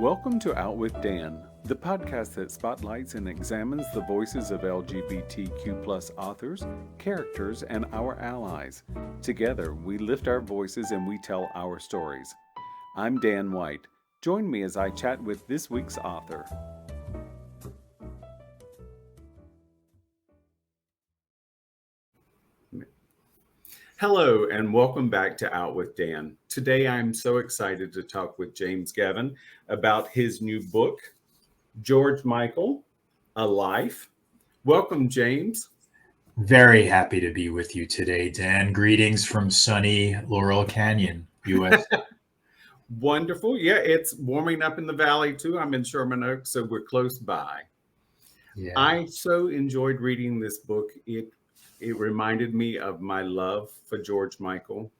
Welcome to Out with Dan, the podcast that spotlights and examines the voices of LGBTQ+ authors, characters, and our allies. Together, we lift our voices and we tell our stories. I'm Dan White. Join me as I chat with this week's author. Hello and welcome back to Out with Dan. Today I'm so excited to talk with James Gavin about his new book, George Michael, A Life. Welcome, James. Very happy to be with you today, Dan. Greetings from sunny Laurel Canyon, U.S. Wonderful. Yeah, it's warming up in the valley too. I'm in Sherman Oaks, so we're close by. Yeah. I so enjoyed reading this book. It reminded me of my love for George Michael.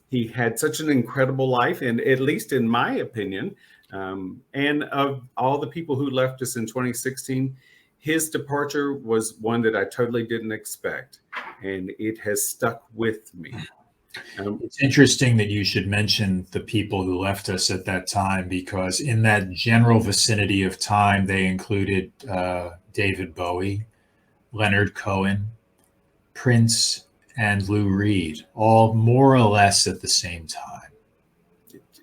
He had such an incredible life, and at least in my opinion, and of all the people who left us in 2016, his departure was one that I totally didn't expect, and it has stuck with me. It's interesting that you should mention the people who left us at that time, because in that general vicinity of time, they included David Bowie, Leonard Cohen, Prince, and Lou Reed, all more or less at the same time.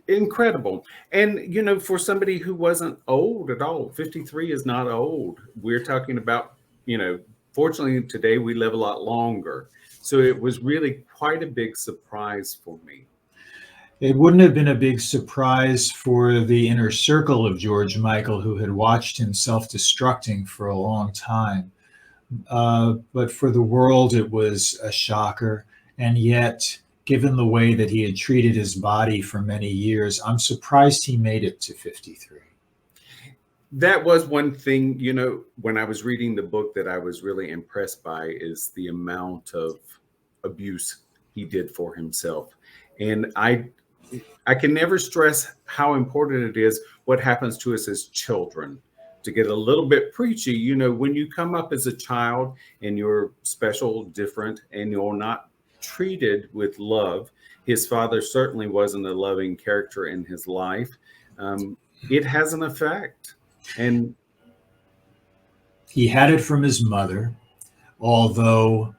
Incredible. And, you know, for somebody who wasn't old at all, 53 is not old. We're talking about, you know, fortunately today we live a lot longer. So it was really quite a big surprise for me. It wouldn't have been a big surprise for the inner circle of George Michael, who had watched him self-destructing for a long time. But for the world, it was a shocker. And yet, given the way that he had treated his body for many years, I'm surprised he made it to 53. That was one thing, you know, when I was reading the book that I was really impressed by is the amount of abuse he did for himself. And I can never stress how important it is what happens to us as children. To get a little bit preachy, you know, when you come up as a child and you're special, different, and you're not treated with love, his father certainly wasn't a loving character in his life. It has an effect. And he had it from his mother, although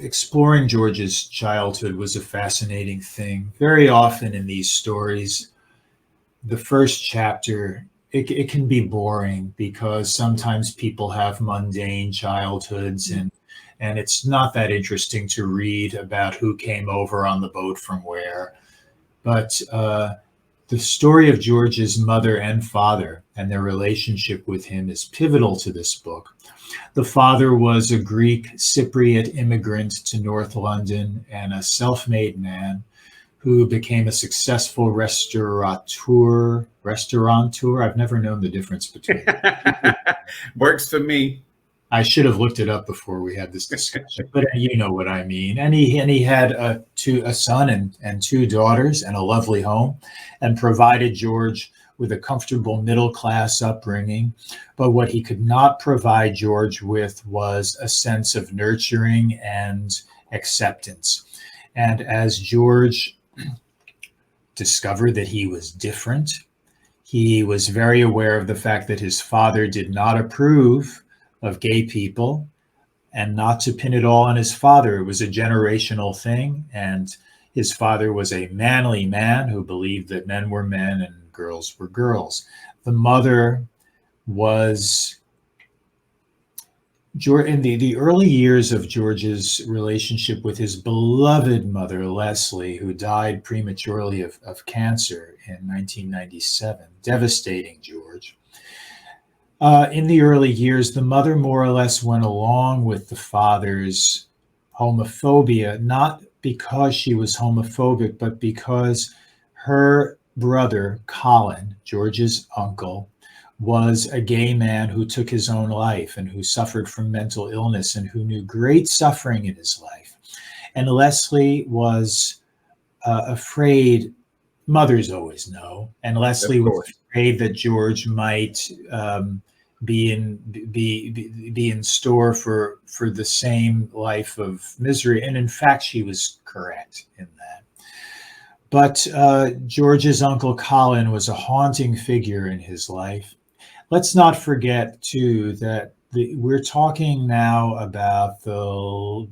exploring George's childhood was a fascinating thing. Very often in these stories, the first chapter, it can be boring because sometimes people have mundane childhoods and it's not that interesting to read about who came over on the boat from where. But the story of George's mother and father and their relationship with him is pivotal to this book. The father was a Greek Cypriot immigrant to North London and a self-made man who became a successful restaurateur. I've never known the difference between them. Works for me. I should have looked it up before we had this discussion, but you know what I mean. And he had a son and two daughters and a lovely home, and provided George with a comfortable middle-class upbringing. But what he could not provide George with was a sense of nurturing and acceptance. And as George discovered that he was different, he was very aware of the fact that his father did not approve of gay people, and not to pin it all on his father. It was a generational thing, and his father was a manly man who believed that men were men and girls were girls. The mother was in the early years of George's relationship with his beloved mother, Leslie, who died prematurely of cancer in 1997, devastating George. In the early years, the mother more or less went along with the father's homophobia, not because she was homophobic, but because her brother, Colin, George's uncle, was a gay man who took his own life and who suffered from mental illness and who knew great suffering in his life. And Leslie was afraid, mothers always know, and Leslie was afraid that George might be in store for the same life of misery. And in fact, she was correct in that. But George's uncle Colin was a haunting figure in his life. Let's not forget, too, that we're talking now about the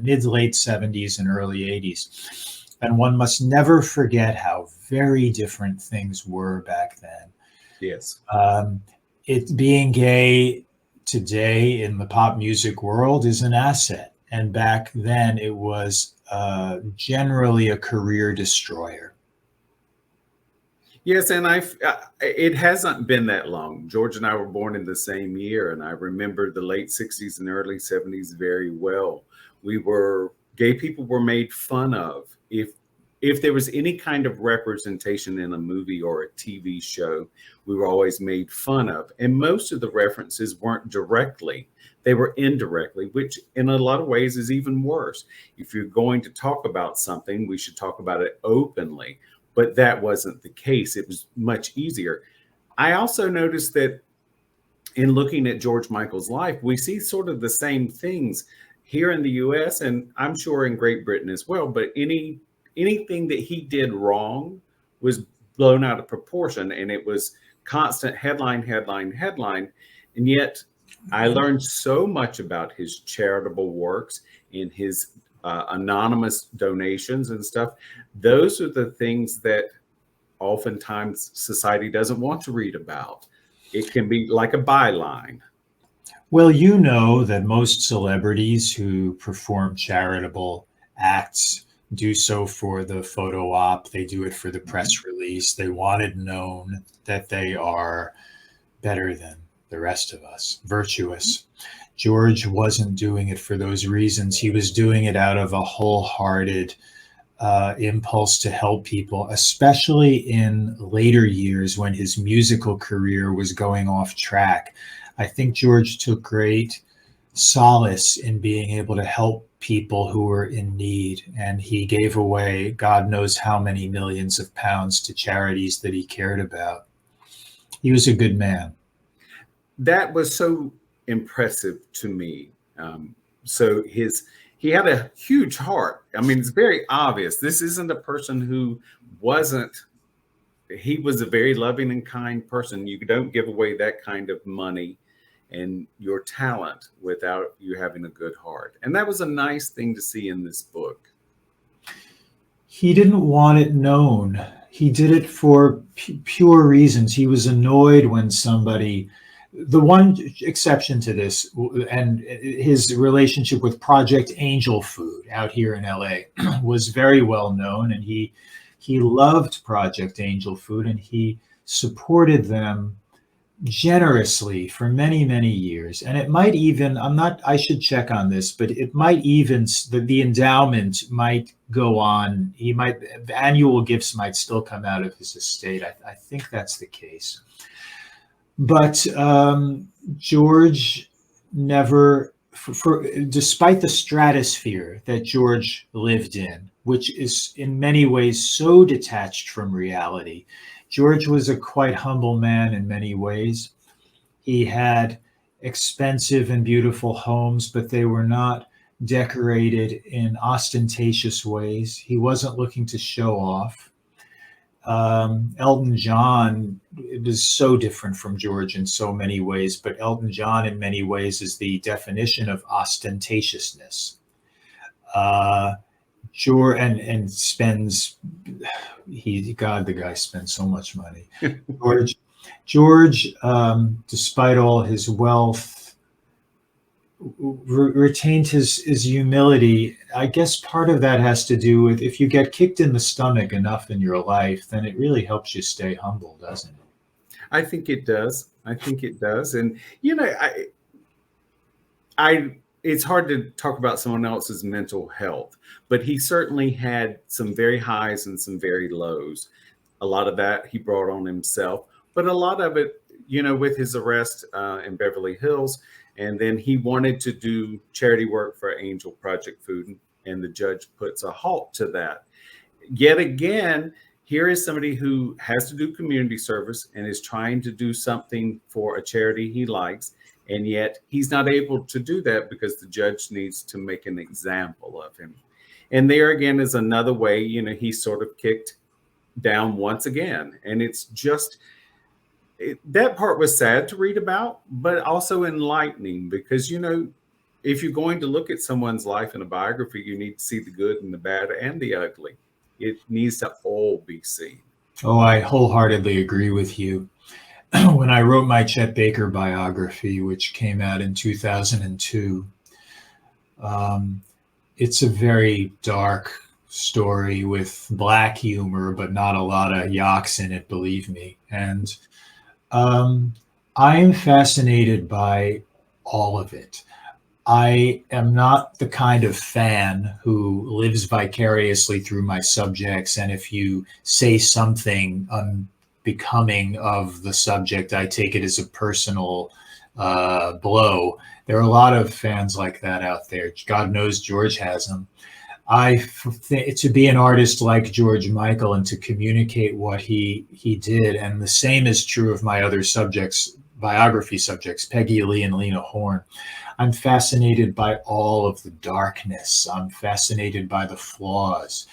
mid late 70s and early 80s, and one must never forget how very different things were back then. Yes. Um, it being gay today in the pop music world is an asset, and back then it was generally a career destroyer. Yes, and it hasn't been that long. George and I were born in the same year, and I remember the late 60s and early 70s very well. Gay people were made fun of. If there was any kind of representation in a movie or a TV show, we were always made fun of. And most of the references weren't directly, they were indirectly, which in a lot of ways is even worse. If you're going to talk about something, we should talk about it openly, but that wasn't the case. It was much easier. I also noticed that in looking at George Michael's life, we see sort of the same things here in the US, and I'm sure in Great Britain as well, but anything that he did wrong was blown out of proportion, and it was constant headline, headline, headline. And yet I learned so much about his charitable works and his anonymous donations and stuff. Those are the things that oftentimes society doesn't want to read about. It can be like a byline. Well, you know that most celebrities who perform charitable acts do so for the photo op. They do it for the press release. They want it known that they are better than the rest of us, virtuous. George wasn't doing it for those reasons. He was doing it out of a wholehearted impulse to help people, especially in later years when his musical career was going off track. I think George took great solace in being able to help people who were in need, and he gave away God knows how many millions of pounds to charities that he cared about. He was a good man. That was so impressive to me. So he had a huge heart. I mean, it's very obvious. This isn't a person who wasn't. He was a very loving and kind person. You don't give away that kind of money and your talent without you having a good heart. And that was a nice thing to see in this book. He didn't want it known. He did it for pure reasons. He was annoyed when somebody, the one exception to this, and his relationship with Project Angel Food out here in LA was very well known, and he loved Project Angel Food, and he supported them generously for many, many years. And it might even, I should check on this, but it might even, the endowment might go on. The annual gifts might still come out of his estate. I think that's the case. But George never, despite the stratosphere that George lived in, which is in many ways so detached from reality, George was a quite humble man in many ways. He had expensive and beautiful homes, but they were not decorated in ostentatious ways. He wasn't looking to show off. Elton John was so different from George in so many ways, but Elton John in many ways is the definition of ostentatiousness. Sure, and spends the guy spends so much money. George, despite all his wealth, retained his humility. I guess part of that has to do with if you get kicked in the stomach enough in your life, then it really helps you stay humble, doesn't it? I think it does. I think it does. And you know, I it's hard to talk about someone else's mental health, but he certainly had some very highs and some very lows. A lot of that he brought on himself, but a lot of it, you know, with his arrest in Beverly Hills, and then he wanted to do charity work for Angel Project Food, and the judge puts a halt to that. Yet again, here is somebody who has to do community service and is trying to do something for a charity he likes, and yet he's not able to do that because the judge needs to make an example of him. And there again is another way, he's sort of kicked down once again. And it's just, that part was sad to read about, but also enlightening because, if you're going to look at someone's life in a biography, you need to see the good and the bad and the ugly. It needs to all be seen. Oh, I wholeheartedly agree with you. When I wrote my Chet Baker biography, which came out in 2002, it's a very dark story with black humor, but not a lot of yaks in it, believe me. And I am fascinated by all of it. I am not the kind of fan who lives vicariously through my subjects. And if you say something unbecoming of the subject, I take it as a personal blow. There are a lot of fans like that out there. God knows George has them. To be an artist like George Michael and to communicate what he did, and the same is true of my other subjects, biography subjects, Peggy Lee and Lena Horne. I'm fascinated by all of the darkness. I'm fascinated by the flaws.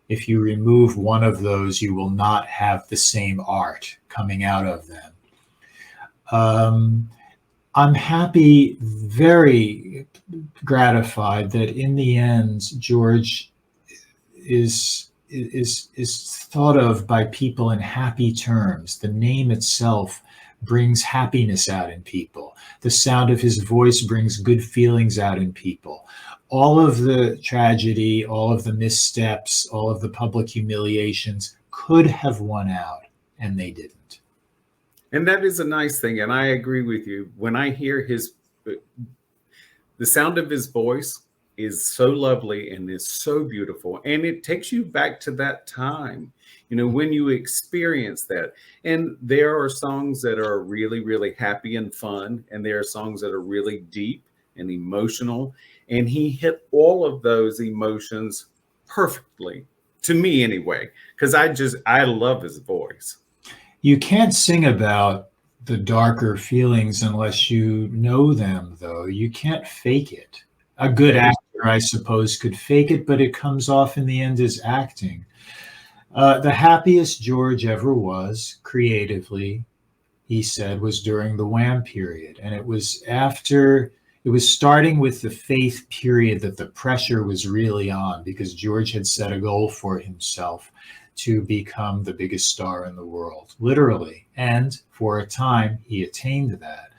If you remove one of those, you will not have the same art coming out of them. I'm happy, very gratified that in the end, George is thought of by people in happy terms. The name itself brings happiness out in people. The sound of his voice brings good feelings out in people. All of the tragedy, all of the missteps, all of the public humiliations could have won out, and they didn't. And that is a nice thing. And I agree with you. When I hear the sound of his voice is so lovely and is so beautiful. And it takes you back to that time, when you experience that. And there are songs that are really, really happy and fun. And there are songs that are really deep and emotional. And he hit all of those emotions perfectly, to me anyway, because I love his voice. You can't sing about the darker feelings unless you know them, though. You can't fake it. A good actor, I suppose, could fake it, but it comes off in the end as acting. The happiest George ever was, creatively, he said, was during the Wham period. And it was starting with the Faith period that the pressure was really on, because George had set a goal for himself to become the biggest star in the world, literally. And for a time, he attained that.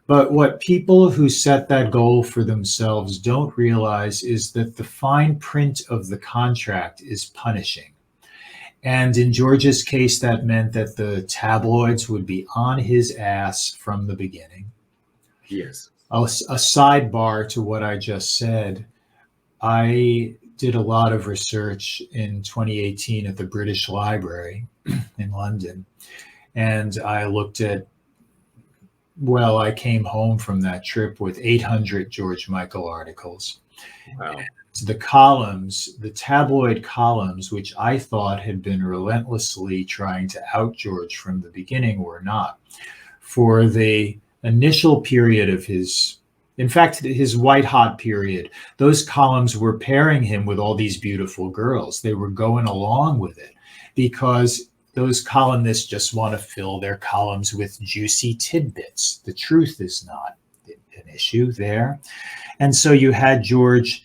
But what people who set that goal for themselves don't realize is that the fine print of the contract is punishing. And in George's case, that meant that the tabloids would be on his ass from the beginning. Yes. A sidebar to what I just said, I did a lot of research in 2018 at the British Library in London. And I looked at, I came home from that trip with 800 George Michael articles. Wow. The columns, the tabloid columns, which I thought had been relentlessly trying to out George from the beginning, were not. For the initial period of his white hot period, those columns were pairing him with all these beautiful girls. They were going along with it because those columnists just want to fill their columns with juicy tidbits. The truth is not an issue there. And so you had George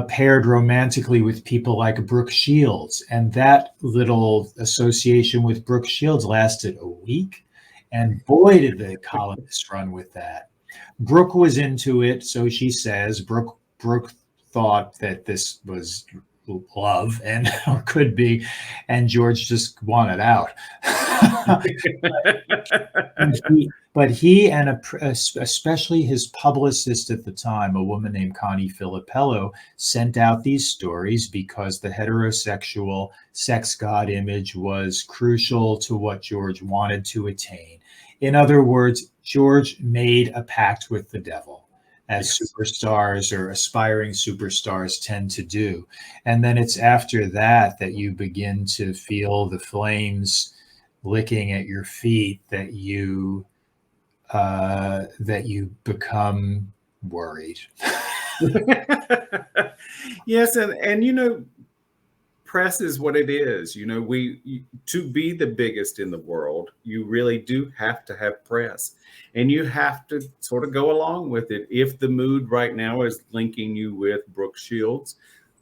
paired romantically with people like Brooke Shields. And that little association with Brooke Shields lasted a week. And boy, did the columnists run with that. Brooke was into it, so she says. Brooke thought that this was love, and or could be, and George just wanted out. But he and especially his publicist at the time, a woman named Connie Filippello, sent out these stories because the heterosexual sex god image was crucial to what George wanted to attain. In other words, George made a pact with the devil, as superstars or aspiring superstars tend to do. And then it's after that that you begin to feel the flames licking at your feet, that you become worried. Yes, and press is what it is. To be the biggest in the world, you really do have to have press, and you have to sort of go along with it. If the mood right now is linking you with Brooke Shields,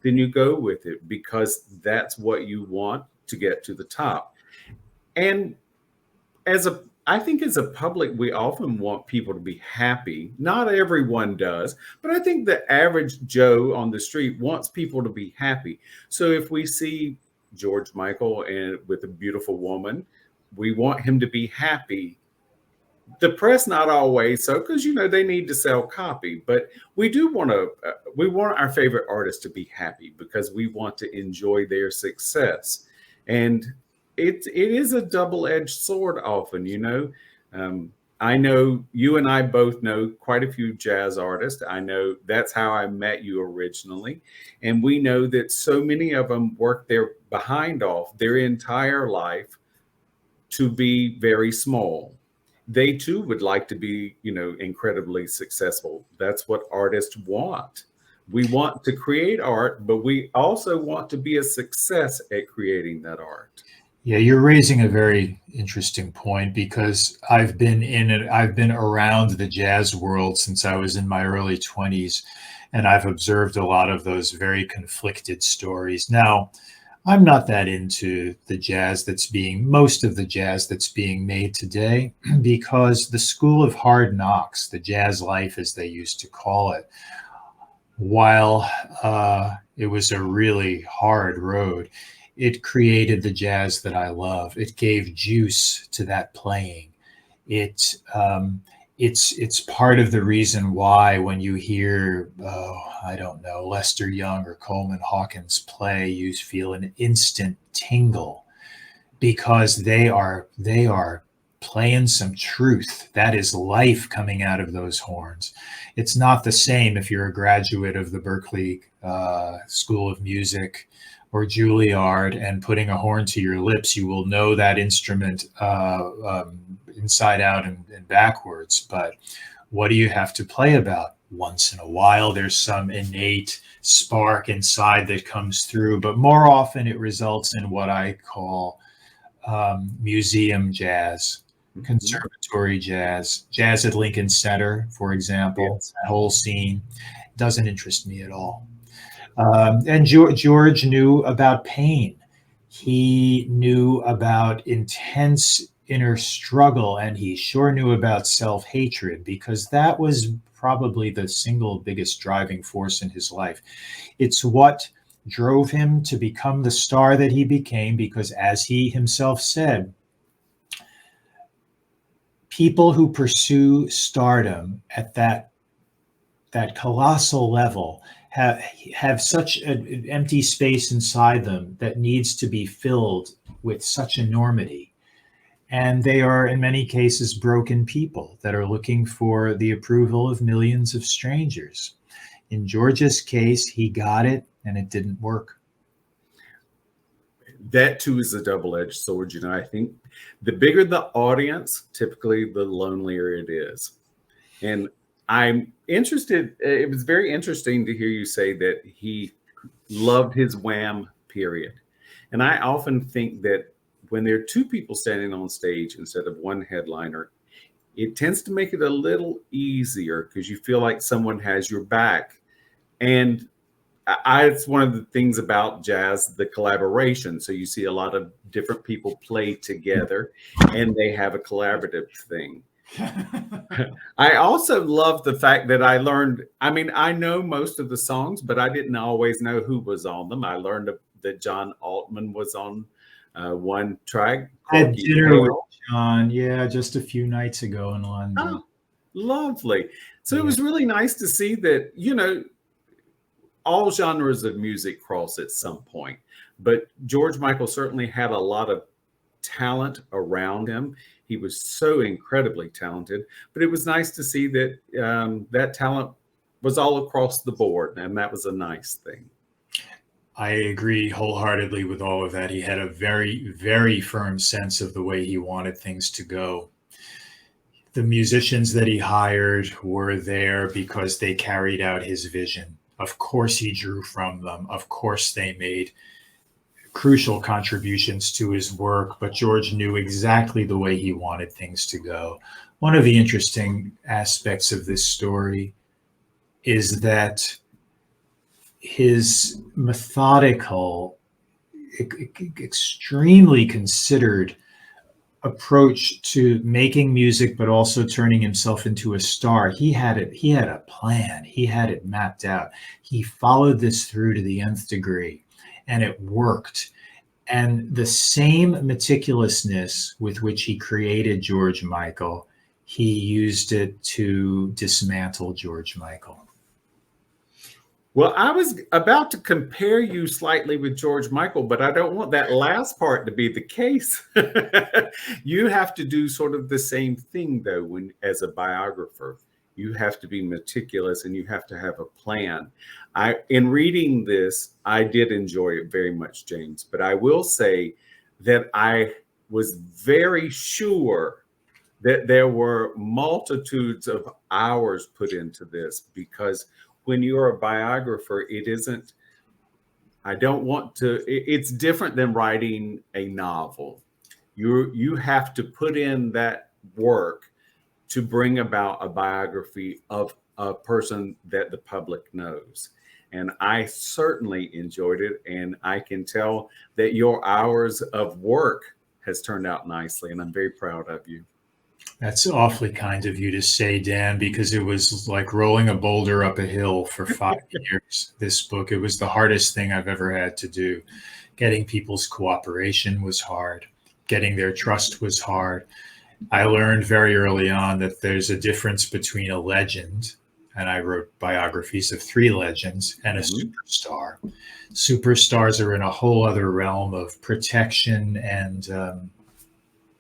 then you go with it because that's what you want to get to the top. And I think as a public, we often want people to be happy. Not everyone does, but I think the average Joe on the street wants people to be happy. So if we see George Michael and with a beautiful woman, we want him to be happy. The press not always so, because they need to sell copy, but we want our favorite artists to be happy because we want to enjoy their success. And it is a double-edged sword often. I know you and I both know quite a few jazz artists. I know that's how I met you originally, and we know that so many of them work their behind off their entire life to be very small. They too would like to be, incredibly successful. That's what artists want. We want to create art, but we also want to be a success at creating that art. Yeah, you're raising a very interesting point because I've been in it. I've been around the jazz world since I was in my early 20s, and I've observed a lot of those very conflicted stories. Now, I'm not that into most of the jazz that's being made today because the school of hard knocks, the jazz life as they used to call it, while it was a really hard road, it created the jazz that I love. It gave juice to that playing. It it's part of the reason why when you hear, oh, I don't know, Lester Young or Coleman Hawkins play, you feel an instant tingle because they are playing some truth. That is life coming out of those horns. It's not the same if you're a graduate of the Berklee School of Music or Juilliard and putting a horn to your lips. You will know that instrument inside out and backwards. But what do you have to play about? Once in a while, there's some innate spark inside that comes through, but more often it results in what I call museum jazz, conservatory jazz, jazz at Lincoln Center, for example. Yes. That whole scene doesn't interest me at all. And George knew about pain. He knew about intense inner struggle, and he sure knew about self-hatred because that was probably the single biggest driving force in his life. It's what drove him to become the star that he became because, as he himself said, people who pursue stardom at that colossal level have such an empty space inside them that needs to be filled with such enormity. And they are, in many cases, broken people that are looking for the approval of millions of strangers. In George's case, he got it and it didn't work. That too is a double-edged sword. I think the bigger the audience, typically the lonelier it is. And I'm interested, it was very interesting to hear you say that he loved his Wham period. And I often think that when there are two people standing on stage instead of one headliner, it tends to make it a little easier because you feel like someone has your back. And it's one of the things about jazz, the collaboration. So you see a lot of different people play together and they have a collaborative thing. I also love the fact that I know most of the songs, but I didn't always know who was on them. I learned that John Altman was on one track. I had dinner with John, just a few nights ago in London. Oh, lovely. So it was really nice to see that, all genres of music cross at some point. But George Michael certainly had a lot of talent around him. He was so incredibly talented, but it was nice to see that that talent was all across the board, and that was a nice thing. I agree wholeheartedly with all of that. He had a very, very firm sense of the way he wanted things to go. The musicians that he hired were there because they carried out his vision. Of course, he drew from them. Of course, they made crucial contributions to his work, but George knew exactly the way he wanted things to go. One of the interesting aspects of this story is that his methodical, extremely considered approach to making music, but also turning himself into a star. He had a plan. He had it mapped out. He followed this through to the nth degree, and it worked. And the same meticulousness with which he created George Michael, he used it to dismantle George Michael. Well, I was about to compare you slightly with George Michael, but I don't want that last part to be the case. You have to do sort of the same thing, though, when as a biographer. You have to be meticulous and you have to have a plan. In reading this, I did enjoy it very much, James, but I will say that I was very sure that there were multitudes of hours put into this, because when you're a biographer, it's different than writing a novel. You have to put in that work to bring about a biography of a person that the public knows. And I certainly enjoyed it. And I can tell that your hours of work has turned out nicely. And I'm very proud of you. That's awfully kind of you to say, Dan, because it was like rolling a boulder up a hill for 5 years, this book. It was the hardest thing I've ever had to do. Getting people's cooperation was hard. Getting their trust was hard. I learned very early on that there's a difference between a legend, and I wrote biographies of 3 legends, and a superstar. Superstars are in a whole other realm of protection and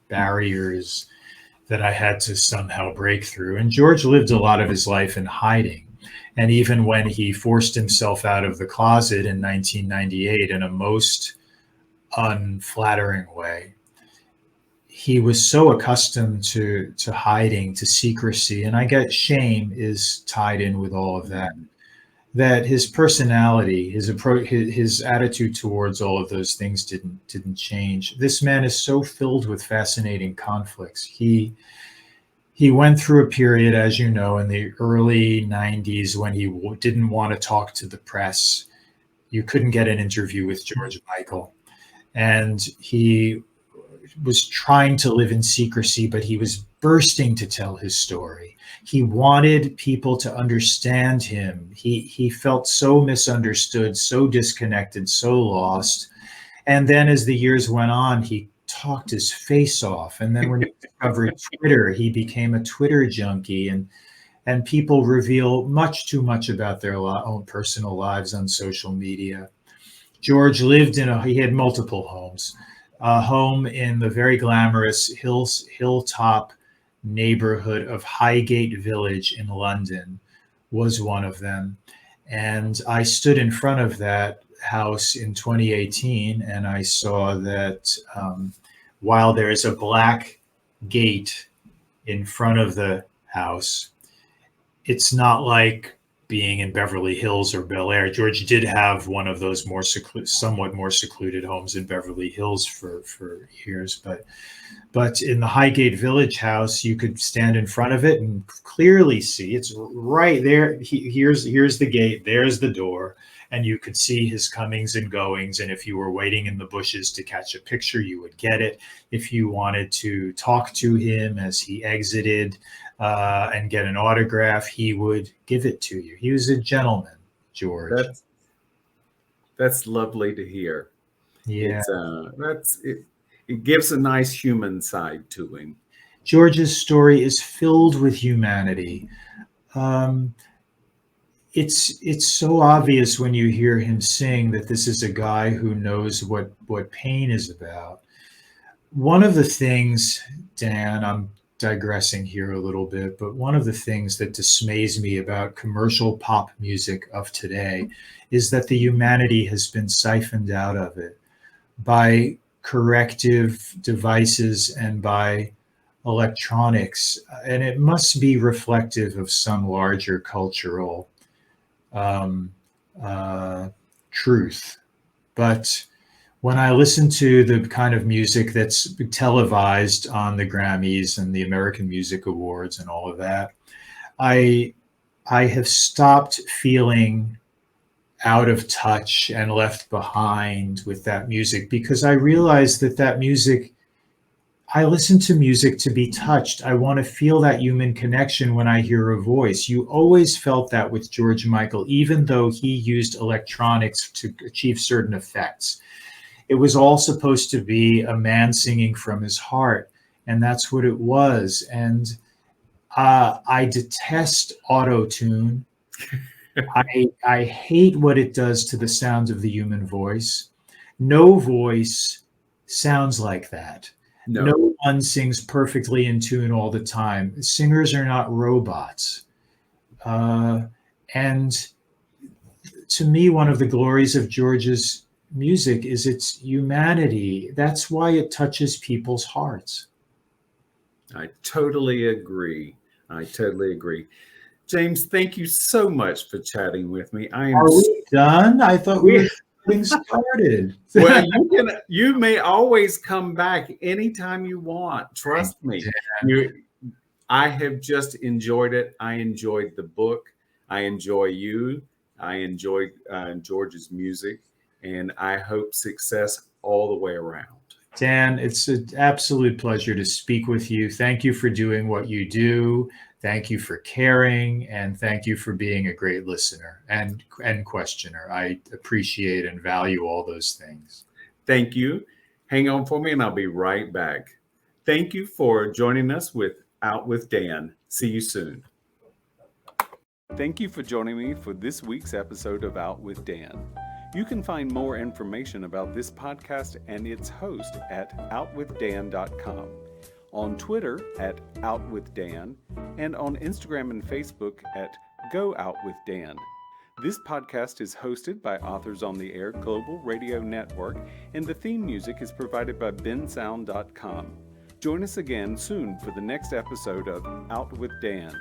barriers that I had to somehow break through. And George lived a lot of his life in hiding. And even when he forced himself out of the closet in 1998 in a most unflattering way, he was so accustomed to hiding, to secrecy. And I get shame is tied in with all of that. That his personality, his approach, his attitude towards all of those things didn't change. This man is so filled with fascinating conflicts. He went through a period, as you know, in the early 90s when he didn't want to talk to the press. You couldn't get an interview with George Michael. And he was trying to live in secrecy, but he was bursting to tell his story. He wanted people to understand him. He felt so misunderstood, so disconnected, so lost. And then as the years went on, he talked his face off. And then when he discovered Twitter, he became a Twitter junkie. And people reveal much too much about their own personal lives on social media. George lived he had multiple homes. A home in the very glamorous hilltop neighborhood of Highgate Village in London was one of them. And I stood in front of that house in 2018, and I saw that while there is a black gate in front of the house, it's not like being in Beverly Hills or Bel Air. George did have one of those somewhat more secluded homes in Beverly Hills for years, but in the Highgate Village house, you could stand in front of it and clearly see it's right there. Here's the gate, there's the door, and you could see his comings and goings. And if you were waiting in the bushes to catch a picture, you would get it. If you wanted to talk to him as he exited and get an autograph, he would give it to you. He was a gentleman, George. That's lovely to hear. Yeah, it gives a nice human side to him. George's story is filled with humanity. It's so obvious when you hear him sing that this is a guy who knows what pain is about. One of the things, Dan, I'm digressing here a little bit, but one of the things that dismays me about commercial pop music of today is that the humanity has been siphoned out of it by corrective devices and by electronics, and it must be reflective of some larger cultural um, truth. But when I listen to the kind of music that's televised on the Grammys and the American Music Awards and all of that, I I have stopped feeling out of touch and left behind with that music, because I realize that music, I listen to music to be touched. I want to feel that human connection when I hear a voice. You always felt that with George Michael, even though he used electronics to achieve certain effects. It was all supposed to be a man singing from his heart, and that's what it was. And I detest auto tune. I hate what it does to the sound of the human voice. No voice sounds like that. No. No one sings perfectly in tune all the time. Singers are not robots. And to me, one of the glories of George's music is its humanity. That's why it touches people's hearts. I totally agree. I totally agree. James, thank you so much for chatting with me. I am Are we done? I thought we were getting started. well, you may always come back anytime you want. Trust me. I have just enjoyed it. I enjoyed the book. I enjoy you. I enjoyed George's music, and I hope success all the way around. Dan, it's an absolute pleasure to speak with you. Thank you for doing what you do. Thank you for caring, and thank you for being a great listener and questioner. I appreciate and value all those things. Thank you. Hang on for me, and I'll be right back. Thank you for joining us with Out with Dan. See you soon. Thank you for joining me for this week's episode of Out with Dan. You can find more information about this podcast and its host at outwithdan.com, on Twitter at OutWithDan, and on Instagram and Facebook at GoOutWithDan. This podcast is hosted by Authors on the Air Global Radio Network, and the theme music is provided by bensound.com. Join us again soon for the next episode of Out with Dan.